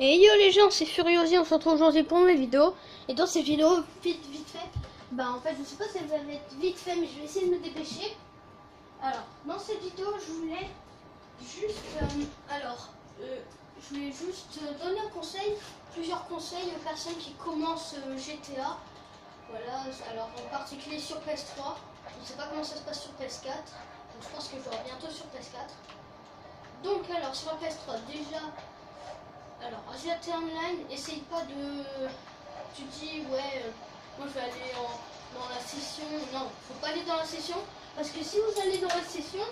Et yo les gens, c'est Furiosi, on se retrouve aujourd'hui pour une nouvelle vidéo. Et dans cette vidéo, vite fait, bah en fait je sais pas si elle va être vite fait, mais je vais essayer de me dépêcher. Alors, dans cette vidéo, je voulais juste, je voulais juste donner un conseil, plusieurs conseils aux personnes qui commencent GTA. Voilà, alors en particulier sur PS3. Je ne sais pas comment ça se passe sur PS4, donc je pense que je l'aurai bientôt sur PS4. Donc alors sur la PS3 déjà. Alors, GTA Online, essaye pas de... Tu dis, ouais, moi je vais aller dans la session. Non, faut pas aller dans la session. Parce que si vous allez dans la session,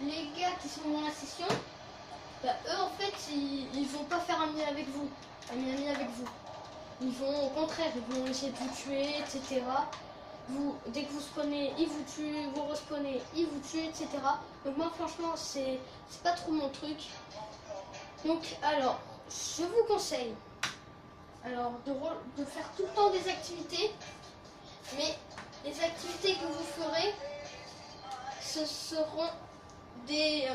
les gars qui sont dans la session, bah, eux en fait, ils vont pas faire ami avec vous. Ami avec vous. Ils vont, au contraire, ils vont essayer de vous tuer, etc. Dès que vous spawnez, ils vous tuent, vous respawnez, ils vous tuent, etc. Donc moi franchement, c'est pas trop mon truc. Donc alors... Je vous conseille alors de faire tout le temps des activités, mais les activités que vous ferez, ce seront des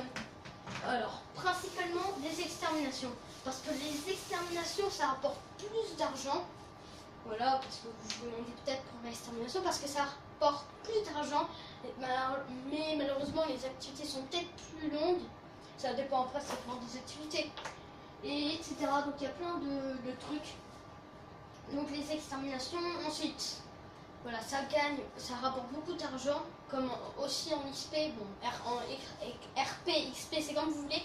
principalement des exterminations, parce que les exterminations ça rapporte plus d'argent. Voilà, parce que vous vous demandez peut-être pour l'extermination, parce que ça rapporte plus d'argent, mais malheureusement les activités sont peut-être plus longues. Ça dépend après, ça dépend des activités. Et etc. Donc il y a plein de trucs. Donc les exterminations, ensuite, voilà, ça gagne, ça rapporte beaucoup d'argent, comme aussi en XP, bon, en RP, XP, c'est comme vous voulez.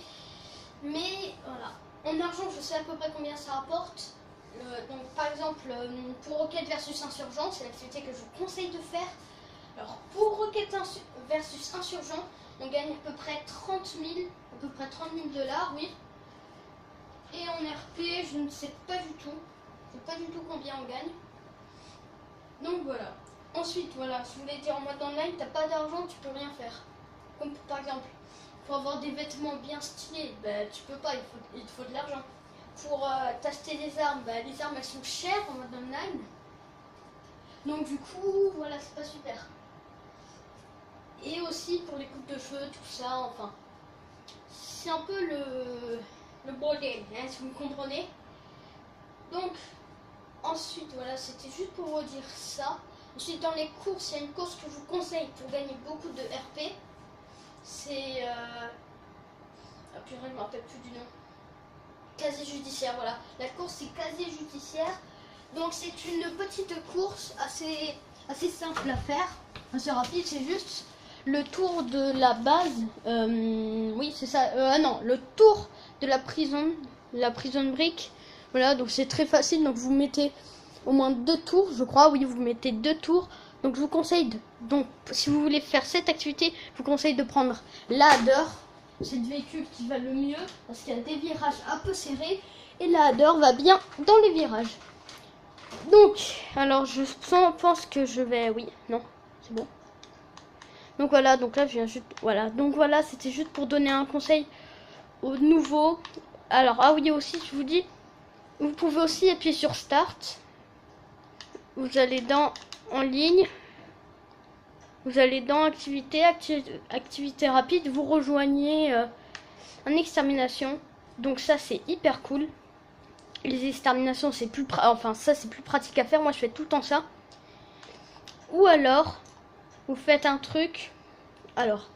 Mais voilà, en argent, je sais à peu près combien ça rapporte. Donc par exemple, pour Rocket versus Insurgent, c'est l'activité que je vous conseille de faire. Alors pour Rocket versus Insurgent, on gagne à peu près 30 000 $, oui. Et en RP, je ne sais pas du tout. Je ne sais pas du tout combien on gagne. Donc voilà. Ensuite, voilà, je voulais dire en mode online, t'as pas d'argent, tu peux rien faire. Comme par exemple, pour avoir des vêtements bien stylés, bah, tu peux pas, il te faut de l'argent. Pour t'acheter des armes, bah, les armes elles sont chères en mode online. Donc du coup, voilà, c'est pas super. Et aussi pour les coupes de cheveux, tout ça, enfin. C'est un peu le bordel, hein, si vous me comprenez. Donc ensuite voilà, c'était juste pour vous dire ça. Ensuite dans les courses, il y a une course que je vous conseille pour gagner beaucoup de RP. C'est ah purée, je me rappelle plus du nom. Casier judiciaire, voilà. La course c'est casier judiciaire. Donc c'est une petite course assez simple à faire, assez rapide, c'est juste le tour de la base, oui c'est ça, non, le tour de la prison brick, voilà, donc c'est très facile, donc vous mettez au moins 2 tours, je crois, oui, vous mettez 2 tours, donc je vous conseille, donc si vous voulez faire cette activité, je vous conseille de prendre la Hadder, c'est le véhicule qui va le mieux, parce qu'il y a des virages un peu serrés, et la Hadder va bien dans les virages. Donc, alors je pense que je vais, oui, non, c'est bon. Donc voilà, donc là je viens juste, voilà, donc voilà, c'était juste pour donner un conseil aux nouveaux. Alors, ah oui, aussi, je vous dis, vous pouvez aussi appuyer sur Start. Vous allez dans En ligne. Vous allez dans Activité rapide. Vous rejoignez un extermination. Donc ça, c'est hyper cool. Les exterminations, c'est plus c'est plus pratique à faire. Moi, je fais tout le temps ça. Ou alors, vous faites un truc. Alors,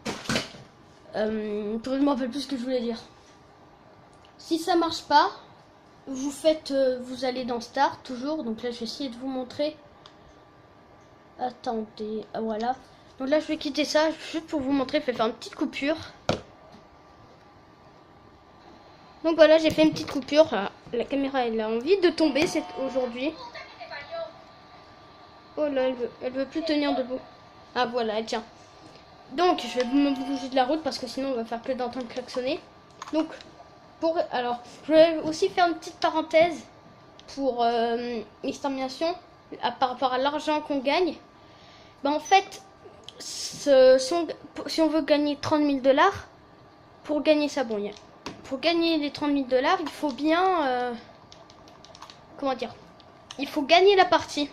je me rappelle plus ce que je voulais dire. Si ça marche pas, vous allez dans Start toujours. Donc là, je vais essayer de vous montrer. Attendez, voilà. Donc là, je vais quitter ça juste pour vous montrer. Je vais faire une petite coupure. Donc voilà, j'ai fait une petite coupure. La caméra, elle a envie de tomber aujourd'hui. Oh là, elle veut plus tenir debout. Ah voilà, elle tient. Donc, je vais me bouger de la route parce que sinon, on va faire que d'entendre klaxonner. Donc, alors, je vais aussi faire une petite parenthèse pour l'extermination par rapport à l'argent qu'on gagne. Ben, en fait, si on veut gagner 30 000 $, pour gagner ça, bon, pour gagner les 30 000 $, il faut bien, comment dire, il faut gagner la partie.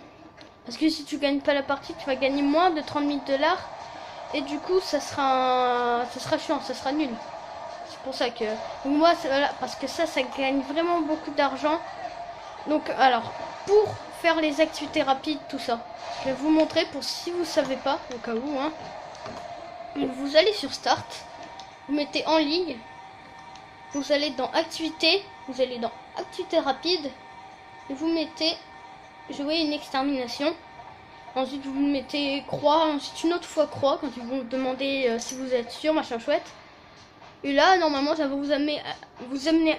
Parce que si tu gagnes pas la partie, tu vas gagner moins de 30 000 $. Et du coup, ça sera chiant, ça sera nul. pour ça que moi, voilà, parce que ça gagne vraiment beaucoup d'argent. Donc, alors, pour faire les activités rapides, tout ça, je vais vous montrer pour si vous savez pas, au cas où, hein. Vous allez sur Start, vous mettez en ligne, vous allez dans Activités, vous allez dans Activités rapides, et vous mettez jouer une extermination. Ensuite, vous mettez croix, ensuite une autre fois croix quand ils vont vous demander si vous êtes sûr, machin chouette. Et là, normalement, ça va vous amener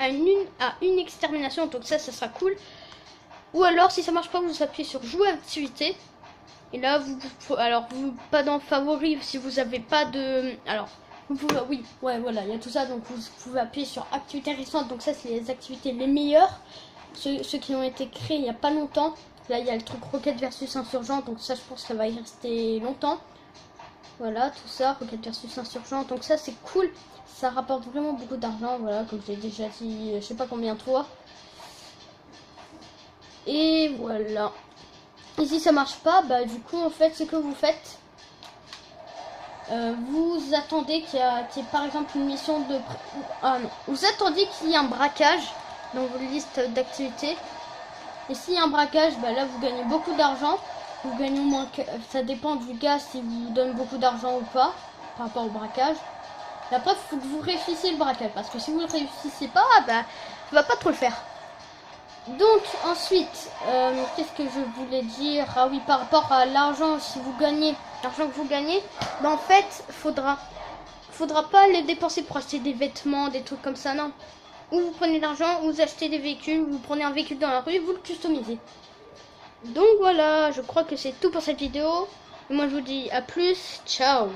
à une extermination, donc ça sera cool. Ou alors, si ça marche pas, vous appuyez sur jouer activité. Et là, vous pas dans favoris si vous avez pas de. Alors, vous pouvez, oui, ouais, voilà, il y a tout ça, donc vous pouvez appuyer sur activités récentes. Donc ça, c'est les activités les meilleures, ceux qui ont été créés il y a pas longtemps. Là, il y a le truc Rocket versus Insurgent, donc ça, je pense que ça va y rester longtemps. Voilà, tout ça, Rocket versus Insurgent, donc ça, c'est cool. Ça rapporte vraiment beaucoup d'argent, voilà, comme j'ai déjà dit, je sais pas combien de fois. Et voilà. Et si ça marche pas, bah du coup, en fait, ce que vous faites, vous attendez qu'il y ait par exemple une mission de... Ah non, vous attendez qu'il y ait un braquage dans vos listes d'activités. Et s'il y a un braquage, bah là, vous gagnez beaucoup d'argent. Vous gagnez au moins... Ça dépend du gars s'il vous donne beaucoup d'argent ou pas, par rapport au braquage. Et après, il faut que vous réussissiez le braquage, parce que si vous ne réussissez pas, bah, ça va pas trop le faire. Donc ensuite, qu'est-ce que je voulais dire? Ah oui, par rapport à l'argent, si vous gagnez, l'argent que vous gagnez, bah en fait, faudra pas le dépenser pour acheter des vêtements, des trucs comme ça, non. Ou vous prenez l'argent, vous achetez des véhicules, vous prenez un véhicule dans la rue, vous le customisez. Donc voilà, je crois que c'est tout pour cette vidéo. Et moi je vous dis à plus, ciao.